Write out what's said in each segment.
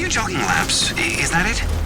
few jogging laps, is that it?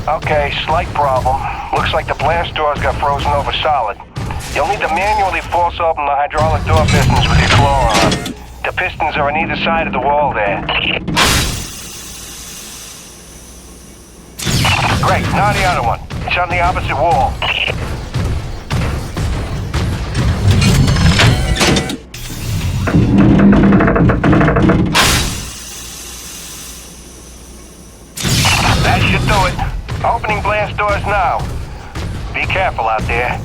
Okay, slight problem. Looks like the blast doors got frozen over solid. You'll need to manually force open the hydraulic door pistons with your claw on. The pistons are on either side of the wall there. Great, now the other one. It's on the opposite wall. That should do it. Opening blast doors now. Be careful out there.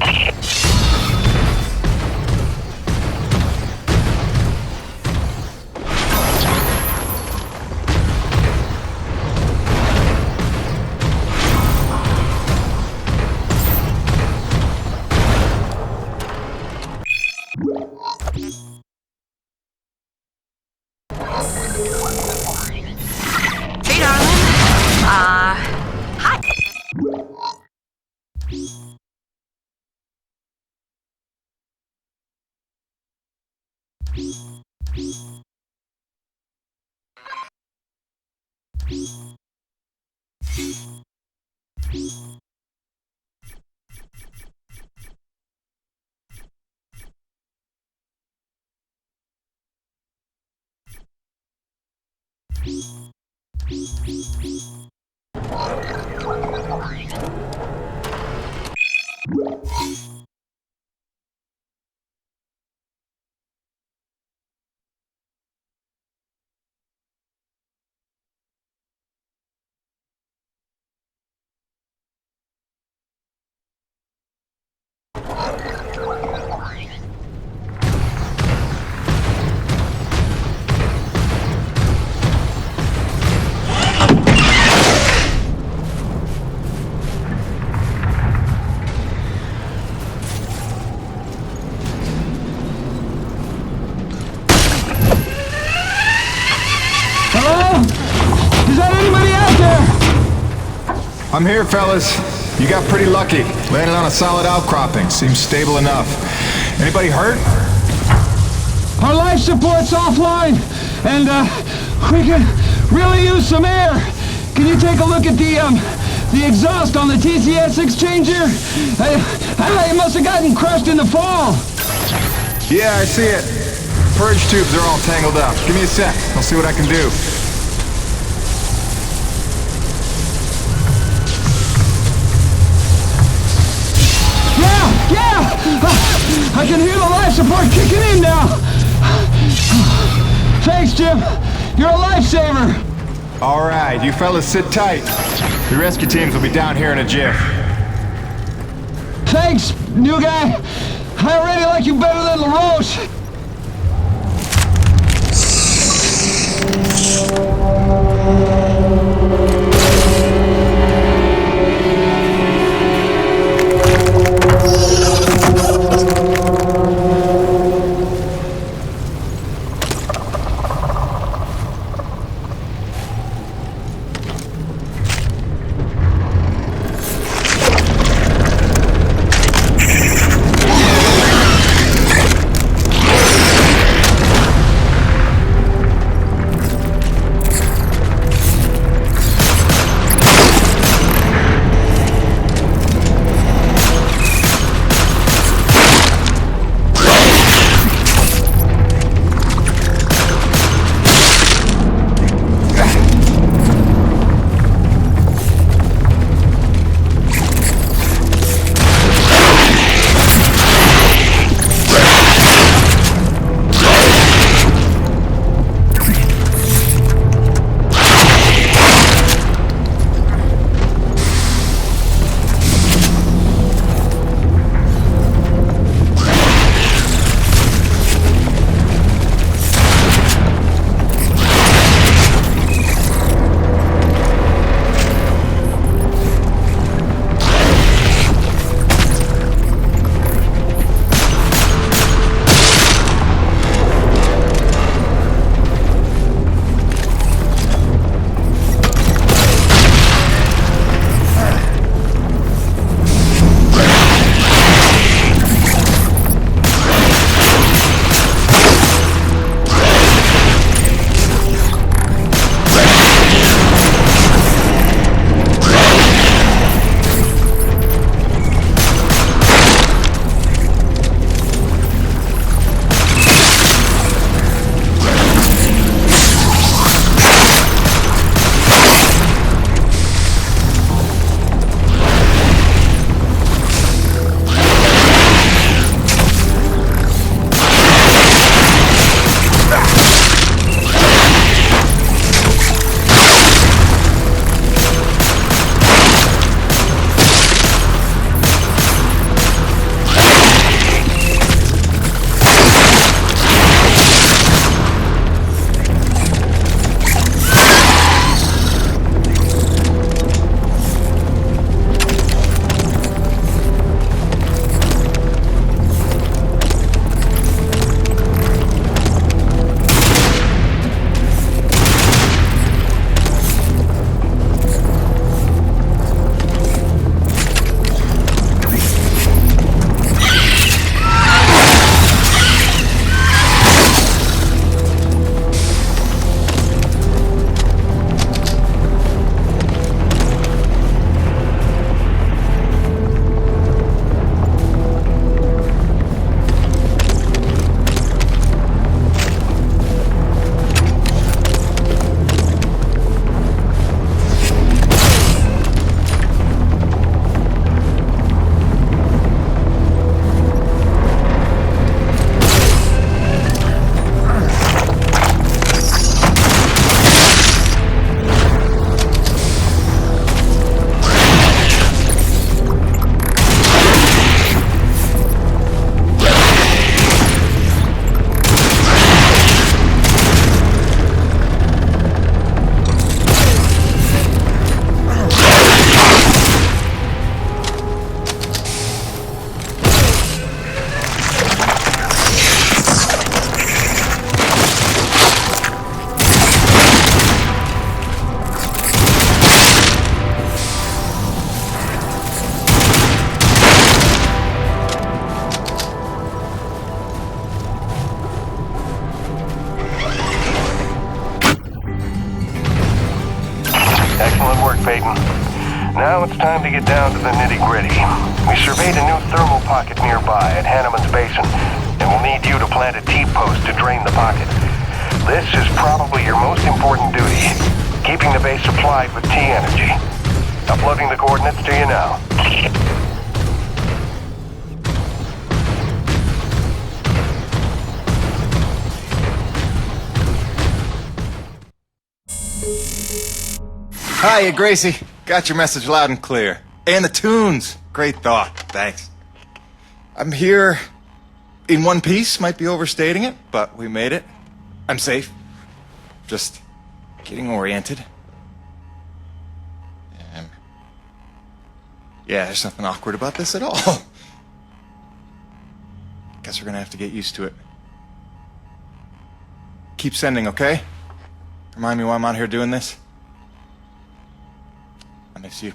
Hey, darling. Hi. I'm here, fellas. You got pretty lucky. Landed on a solid outcropping. Seems stable enough. Anybody hurt? Our life support's offline, and we can really use some air. Can you take a look at the exhaust on the TCS exchanger? It must have gotten crushed in the fall. Yeah, I see it. Purge tubes are all tangled up. Give me a sec. I'll see what I can do. Yeah! I can hear the life support kicking in now. Thanks, Jim. You're a lifesaver. All right, you fellas sit tight. The rescue teams will be down here in a jiff. Thanks, new guy. I already like you better than LaRoche. get down to the nitty-gritty. We surveyed a new thermal pocket nearby at Hanneman's Basin, and we'll need you to plant a T-post to drain the pocket. This is probably your most important duty, keeping the base supplied with T-energy. Uploading the coordinates to you now. Hiya, Gracie. Got your message loud and clear. And the tunes. Great thought. Thanks. I'm here in one piece. Might be overstating it, but we made it. I'm safe. Just getting oriented. Yeah, there's nothing awkward about this at all. Guess we're gonna have to get used to it. Keep sending, okay? Remind me why I'm out here doing this. I miss you.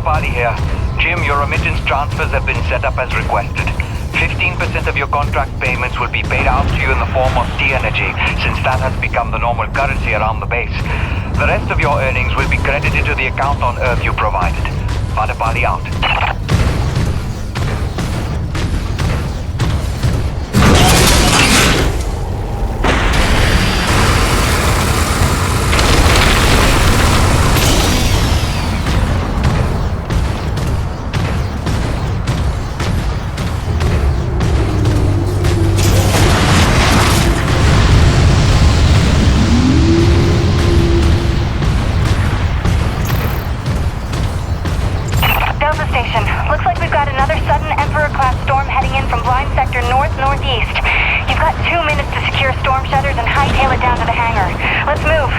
Party here. Jim, your remittance transfers have been set up as requested. 15% of your contract payments will be paid out to you in the form of T-energy, since that has become the normal currency around the base. The rest of your earnings will be credited to the account on Earth you provided. Party out. Looks like we've got another sudden Emperor-class storm heading in from blind sector north-northeast. You've got 2 minutes to secure storm shutters and hightail it down to the hangar. Let's move.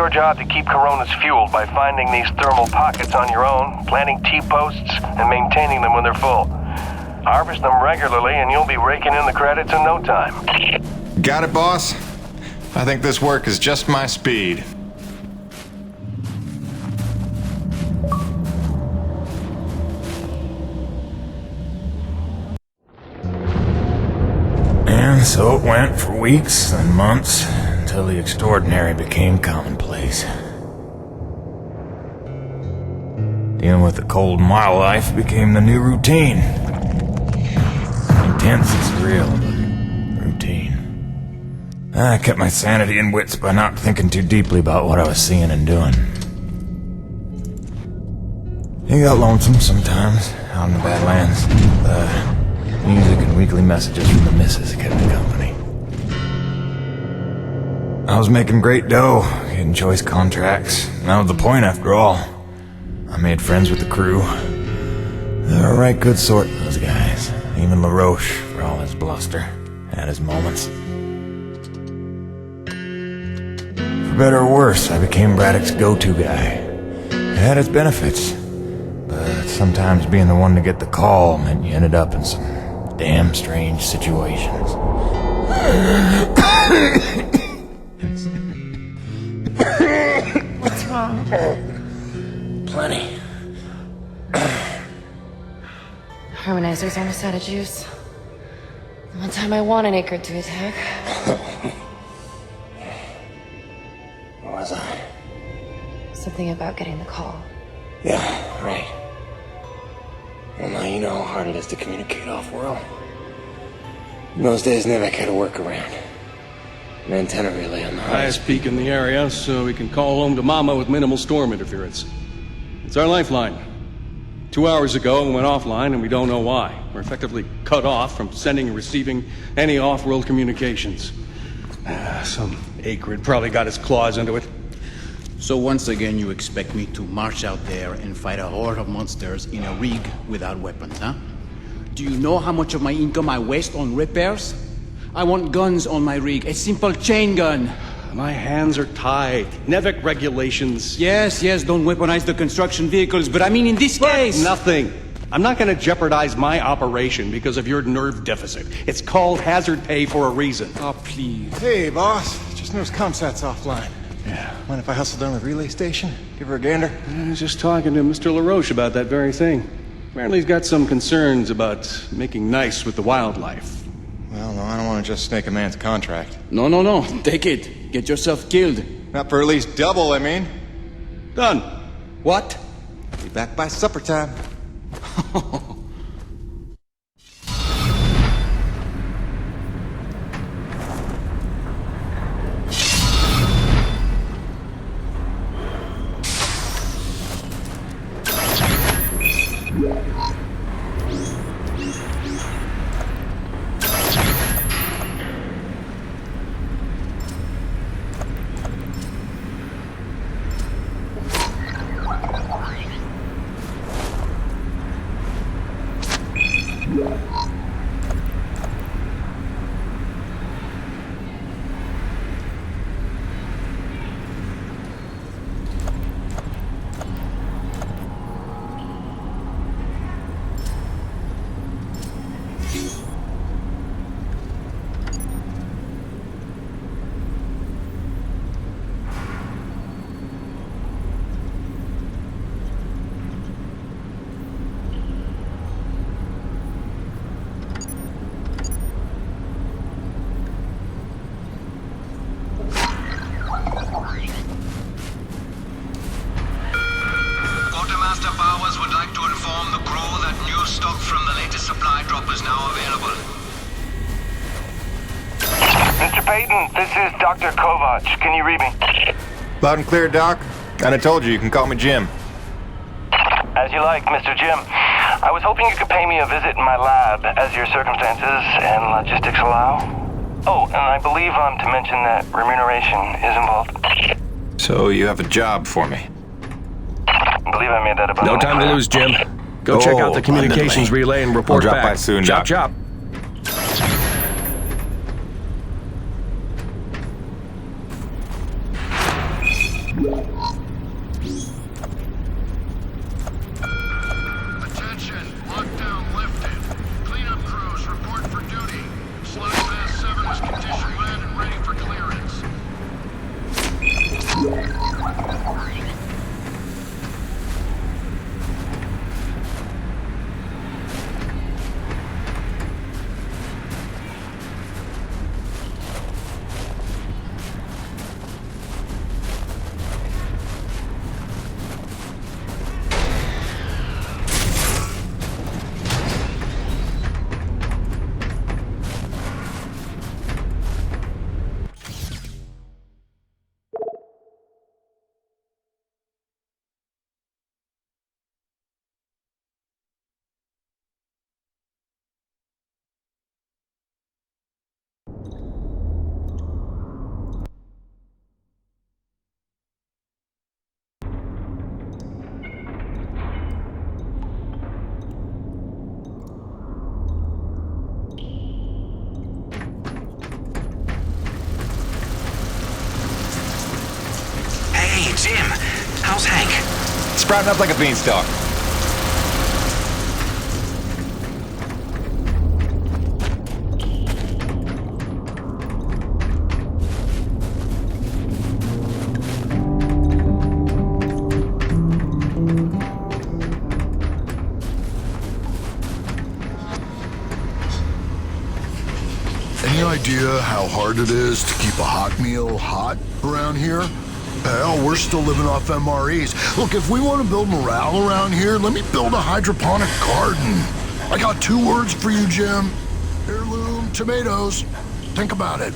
your job to keep Coronas fueled by finding these thermal pockets on your own, planting T-posts, and maintaining them when they're full. Harvest them regularly and you'll be raking in the credits in no time. Got it, boss? I think this work is just my speed. And so it went for weeks and months, until the extraordinary became commonplace. Dealing with the cold mile life became the new routine. Intense and surreal, but routine. I kept my sanity and wits by not thinking too deeply about what I was seeing and doing. It got lonesome sometimes, out in the Badlands. Music and weekly messages from the missus kept me company. I was making great dough, getting choice contracts. That was the point, after all. I made friends with the crew. They were a right good sort, those guys. Even LaRoche, for all his bluster, had his moments. For better or worse, I became Braddock's go-to guy. It had its benefits, but sometimes being the one to get the call meant you ended up in some damn strange situations. What's wrong? Plenty. Harmonizer's almost out of juice. The one time I want an acre to attack. Where was I? Something about getting the call. Yeah, right. Well, now you know how hard it is to communicate off-world. In those days, Nivek had a workaround. An antenna relay on the highest peak in the area, so we can call home to Mama with minimal storm interference. It's our lifeline. 2 hours ago, it went offline, and we don't know why. We're effectively cut off from sending and receiving any off-world communications. Some acrid probably got his claws into it. So once again, you expect me to march out there and fight a horde of monsters in a rig without weapons, huh? Do you know how much of my income I waste on repairs? I want guns on my rig, a simple chain gun. My hands are tied. Nevik regulations. Yes, don't weaponize the construction vehicles, but I mean in this case... Nothing. I'm not going to jeopardize my operation because of your nerve deficit. It's called hazard pay for a reason. Oh, please. Hey, boss. Just noticed ComSat's offline. Yeah. Mind if I hustle down to the relay station? Give her a gander? I was just talking to Mr. LaRoche about that very thing. Apparently he's got some concerns about making nice with the wildlife. Well, no, I don't want to just snake a man's contract. No. Take it. Get yourself killed. Not for at least double, I mean. Done. What? Be back by supper time. Quartermaster Bowers would like to inform the crew that new stock from the latest supply drop is now available. Mr. Payton, this is Dr. Kovac. Can you read me? Loud and clear, Doc. And I told you can call me Jim. As you like, Mr. Jim. I was hoping you could pay me a visit in my lab as your circumstances and logistics allow. Oh, and I believe I'm to mention that remuneration is involved. So you have a job for me? I believe I made that abundantly No time to clear. lose, Jim. Go check out the communications abundantly. relay and report I'll drop back. by soon, Chop, Doc. chop. sprouting up like a beanstalk. Any idea how hard it is to keep a hot meal hot around here? Hell, we're still living off MREs. Look, if we want to build morale around here, let me build a hydroponic garden. I got 2 words for you, Jim. Heirloom tomatoes. Think about it.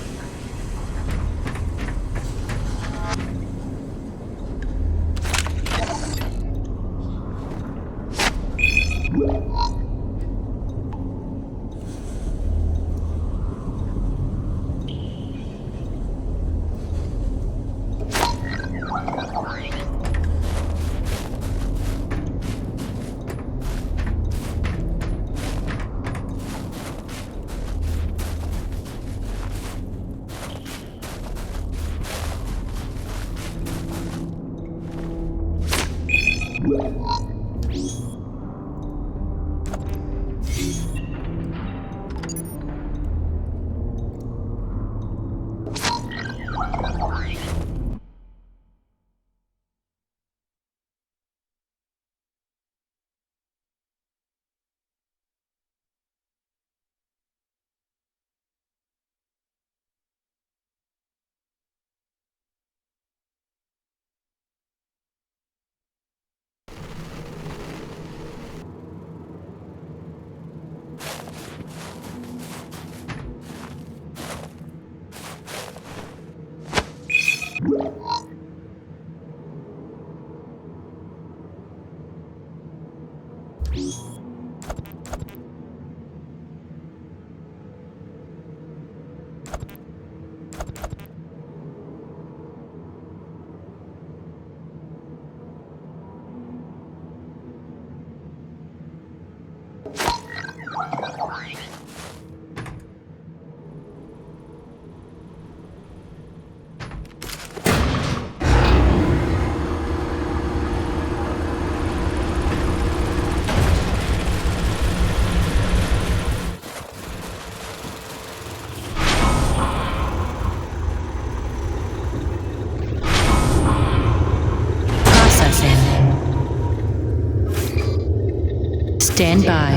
Stand by.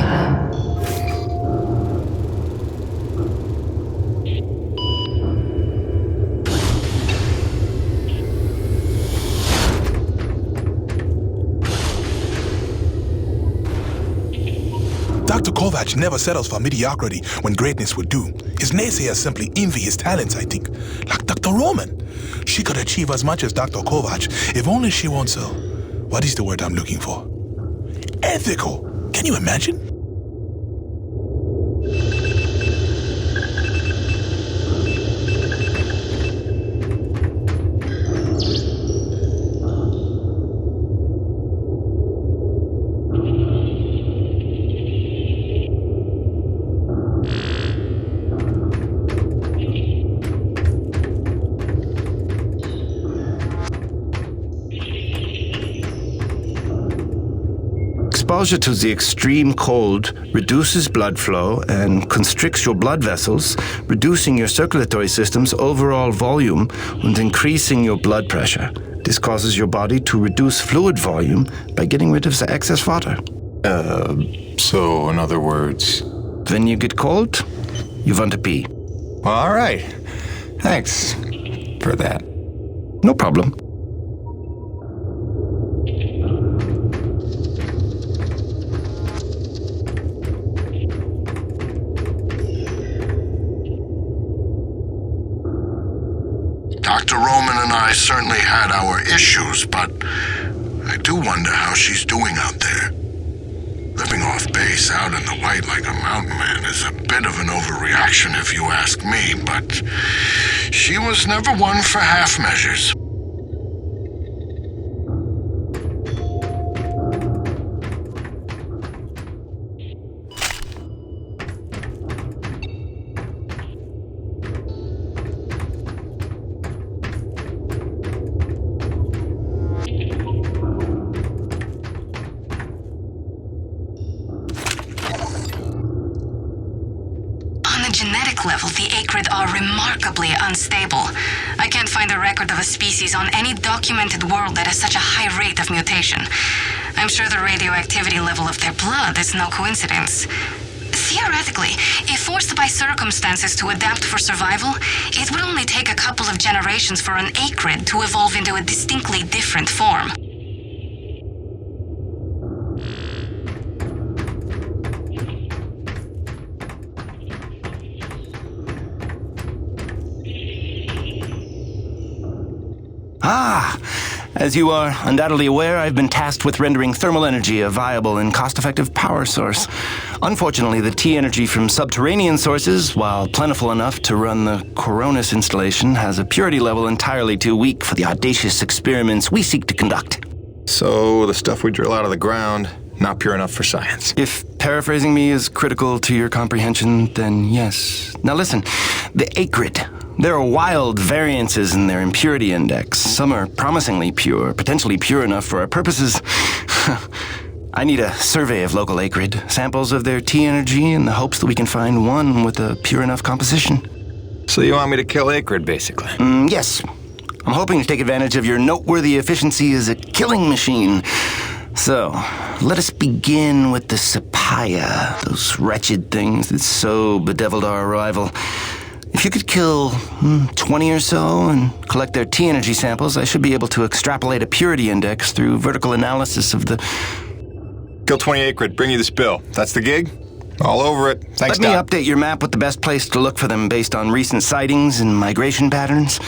Dr. Kovac never settles for mediocrity when greatness would do. His naysayers simply envy his talents, I think. Like Dr. Roman. She could achieve as much as Dr. Kovac if only she wants so. What is the word I'm looking for? Ethical. Can you imagine? Exposure to the extreme cold reduces blood flow and constricts your blood vessels, reducing your circulatory system's overall volume and increasing your blood pressure. This causes your body to reduce fluid volume by getting rid of the excess water. So in other words... When you get cold, you want to pee. All right. Thanks for that. No problem. Dr. Roman and I certainly had our issues, but I do wonder how she's doing out there. Living off base out in the white like a mountain man is a bit of an overreaction if you ask me, but she was never one for half measures. genetic level, the acrid are remarkably unstable. I can't find a record of a species on any documented world that has such a high rate of mutation. I'm sure the radioactivity level of their blood is no coincidence. Theoretically, if forced by circumstances to adapt for survival, it would only take a couple of generations for an acrid to evolve into a distinctly different form. Ah! As you are undoubtedly aware, I've been tasked with rendering thermal energy a viable and cost-effective power source. Unfortunately, the T-energy from subterranean sources, while plentiful enough to run the Coronis installation, has a purity level entirely too weak for the audacious experiments we seek to conduct. So, the stuff we drill out of the ground, not pure enough for science. If paraphrasing me is critical to your comprehension, then yes. Now listen, the acrid. There are wild variances in their impurity index. Some are promisingly pure, potentially pure enough for our purposes. I need a survey of local acrid, samples of their T-energy in the hopes that we can find one with a pure enough composition. So you want me to kill acrid, basically? Yes. I'm hoping to take advantage of your noteworthy efficiency as a killing machine. So, let us begin with the Sapaya, those wretched things that so bedeviled our arrival. If you could kill 20 or so and collect their T-energy samples, I should be able to extrapolate a purity index through vertical analysis of the... Kill 20 acrid, bring you this bill. That's the gig? All over it. Thanks, Let me Doc. update your map with the best place to look for them based on recent sightings and migration patterns.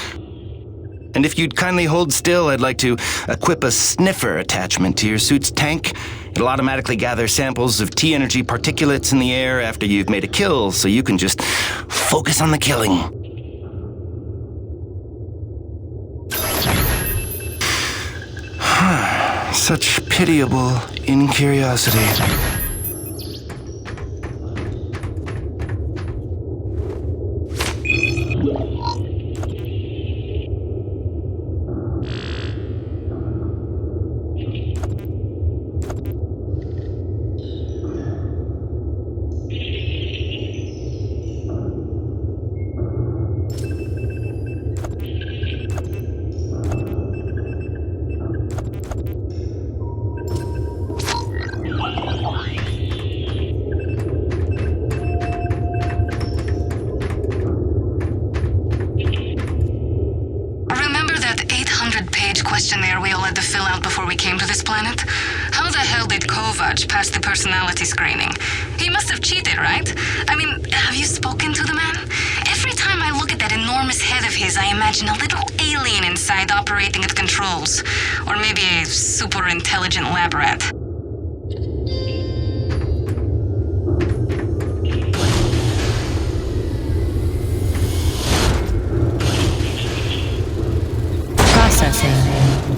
And if you'd kindly hold still, I'd like to equip a sniffer attachment to your suit's tank. It'll automatically gather samples of T-energy particulates in the air after you've made a kill, so you can just focus on the killing. Such pitiable incuriosity. Questionnaire we all had to fill out before we came to this planet? How the hell did Kovac pass the personality screening? He must have cheated, right? I mean, have you spoken to the man? Every time I look at that enormous head of his, I imagine a little alien inside operating at controls. Or maybe a super intelligent lab rat. Processing.